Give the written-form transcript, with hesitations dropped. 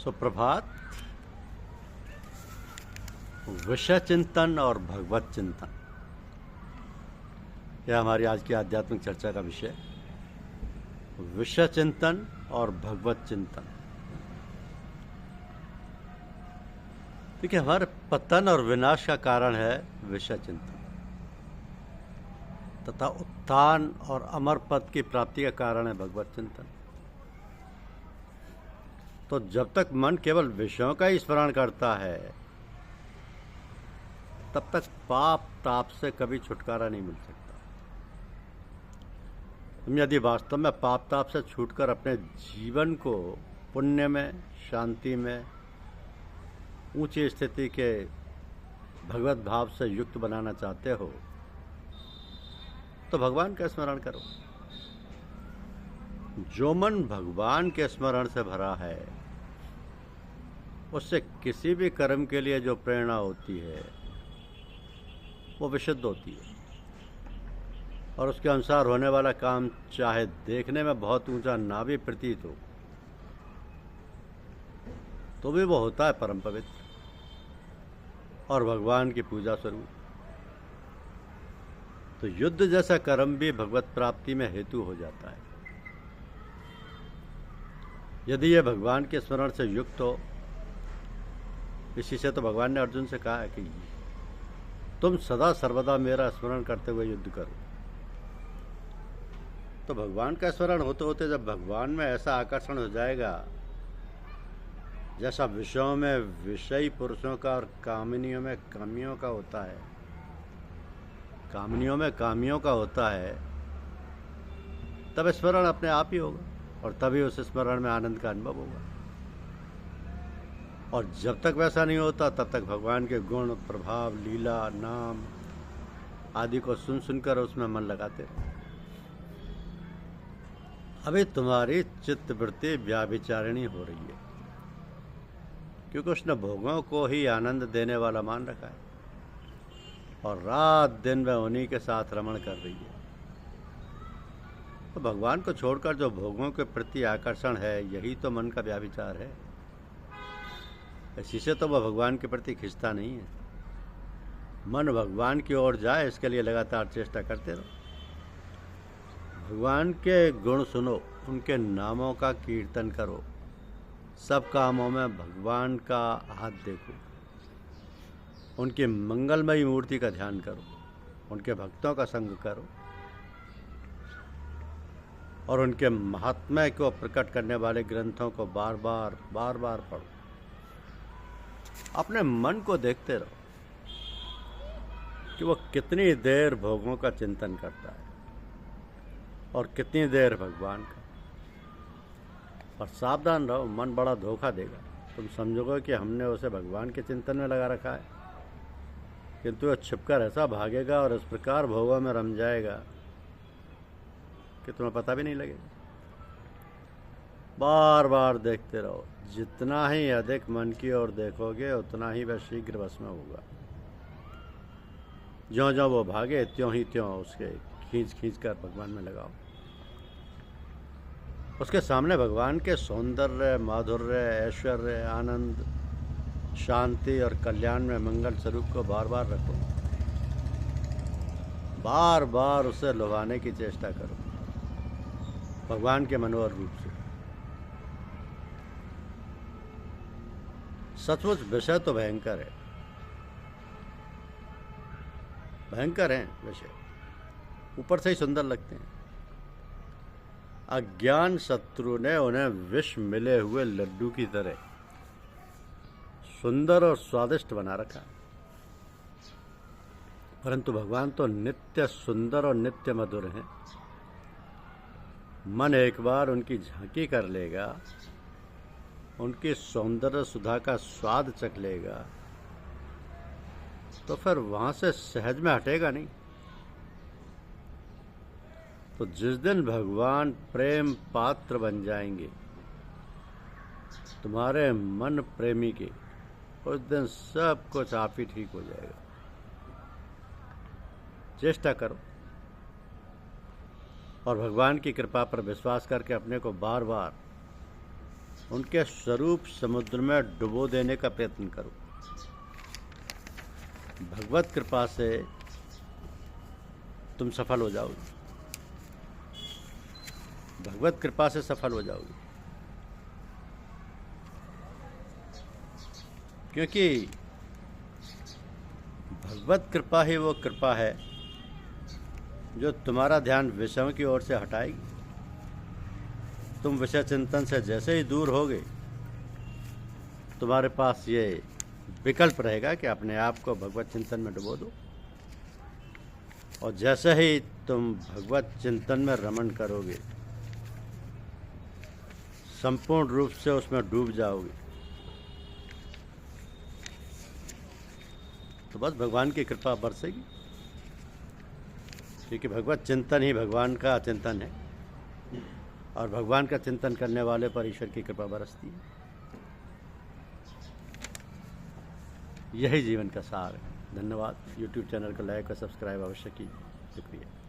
सुप्रभात। विषय चिंतन और भगवत चिंतन, यह हमारी आज की आध्यात्मिक चर्चा का विषय। विषय चिंतन और भगवत चिंतन। देखिए, हमारे पतन और विनाश का कारण है विषय चिंतन, तथा उत्थान और अमर पद की प्राप्ति का कारण है भगवत चिंतन। तो जब तक मन केवल विषयों का ही स्मरण करता है, तब तक पाप ताप से कभी छुटकारा नहीं मिल सकता। हम यदि वास्तव में पाप ताप से छूटकर अपने जीवन को पुण्य में, शांति में, ऊंची स्थिति के भगवत भाव से युक्त बनाना चाहते हो, तो भगवान का स्मरण करो। जो मन भगवान के स्मरण से भरा है, उससे किसी भी कर्म के लिए जो प्रेरणा होती है वो विशुद्ध होती है, और उसके अनुसार होने वाला काम चाहे देखने में बहुत ऊंचा ना भी प्रतीत हो, तो भी वो होता है परम पवित्र और भगवान की पूजा स्वरूप। तो युद्ध जैसा कर्म भी भगवत प्राप्ति में हेतु हो जाता है, यदि यह भगवान के स्मरण से युक्त हो। इसी से तो भगवान ने अर्जुन से कहा है कि तुम सदा सर्वदा मेरा स्मरण करते हुए युद्ध करो। तो भगवान का स्मरण होते होते जब भगवान में ऐसा आकर्षण हो जाएगा, जैसा विषयों में विषयी पुरुषों का और कामिनियों में कामियों का होता है, कामनियों में कामियों का होता है, तब स्मरण अपने आप ही होगा, और तभी उस स्मरण में आनंद का अनुभव होगा। और जब तक वैसा नहीं होता, तब तक भगवान के गुण, प्रभाव, लीला, नाम आदि को सुन सुनकर उसमें मन लगाते रहो। अभी तुम्हारी चित्त वृत्ति व्याभिचारिणी हो रही है, क्योंकि उसने भोगों को ही आनंद देने वाला मान रखा है, और रात दिन वह उन्हीं के साथ रमण कर रही है। तो भगवान को छोड़कर जो भोगों के प्रति आकर्षण है, यही तो मन का व्याभिचार है। इसी से तो वह भगवान के प्रति खिंचता नहीं है। मन भगवान की ओर जाए, इसके लिए लगातार चेष्टा करते रहो। भगवान के गुण सुनो, उनके नामों का कीर्तन करो, सब कामों में भगवान का हाथ देखो, उनकी मंगलमयी मूर्ति का ध्यान करो, उनके भक्तों का संग करो, और उनके महात्म्य को प्रकट करने वाले ग्रंथों को बार बार पढ़ो। अपने मन को देखते रहो कि वो कितनी देर भोगों का चिंतन करता है और कितनी देर भगवान का। और सावधान रहो, मन बड़ा धोखा देगा। तुम समझोगे कि हमने उसे भगवान के चिंतन में लगा रखा है, किंतु वह छिपकर ऐसा भागेगा और इस प्रकार भोगों में रम जाएगा कि तुम्हें पता भी नहीं लगेगा। बार बार देखते रहो। जितना ही अधिक मन की ओर देखोगे, उतना ही वह शीघ्र वश में होगा। ज्यों ज्यों वो भागे, त्यों ही त्यों उसके खींच कर भगवान में लगाओ। उसके सामने भगवान के सौंदर्य, माधुर्य, ऐश्वर्य, आनंद, शांति और कल्याण में मंगल स्वरूप को बार बार रखो। बार बार उसे लुभाने की चेष्टा करो भगवान के मनोहर रूप से। सचमुच विषय तो भयंकर है, भयंकर हैं विषय, ऊपर से ही सुंदर लगते हैं। अज्ञान शत्रु ने उन्हें विष मिले हुए लड्डू की तरह सुंदर और स्वादिष्ट बना रखा, परंतु भगवान तो नित्य सुंदर और नित्य मधुर हैं। मन एक बार उनकी झांकी कर लेगा, उनकी सौंदर्य सुधा का स्वाद चख लेगा, तो फिर वहां से सहज में हटेगा नहीं। तो जिस दिन भगवान प्रेम पात्र बन जाएंगे तुम्हारे मन प्रेमी के, उस दिन सब कुछ आप ही ठीक हो जाएगा। चेष्टा करो और भगवान की कृपा पर विश्वास करके अपने को बार बार उनके स्वरूप समुद्र में डुबो देने का प्रयत्न करो। भगवत कृपा से तुम सफल हो जाओगे, भगवत कृपा से सफल हो जाओगे। क्योंकि भगवत कृपा ही वो कृपा है जो तुम्हारा ध्यान विषयों की ओर से हटाएगी। तुम विषय चिंतन से जैसे ही दूर होगे, तुम्हारे पास ये विकल्प रहेगा कि अपने आप को भगवत चिंतन में डुबो दो, और जैसे ही तुम भगवत चिंतन में रमण करोगे, संपूर्ण रूप से उसमें डूब जाओगे, तो बस भगवान की कृपा बरसेगी। क्योंकि भगवत चिंतन ही भगवान का चिंतन है, और भगवान का चिंतन करने वाले पर ईश्वर की कृपा बरसती है। यही जीवन का सार है। धन्यवाद। YouTube चैनल को लाइक और सब्सक्राइब अवश्य कीजिए। शुक्रिया।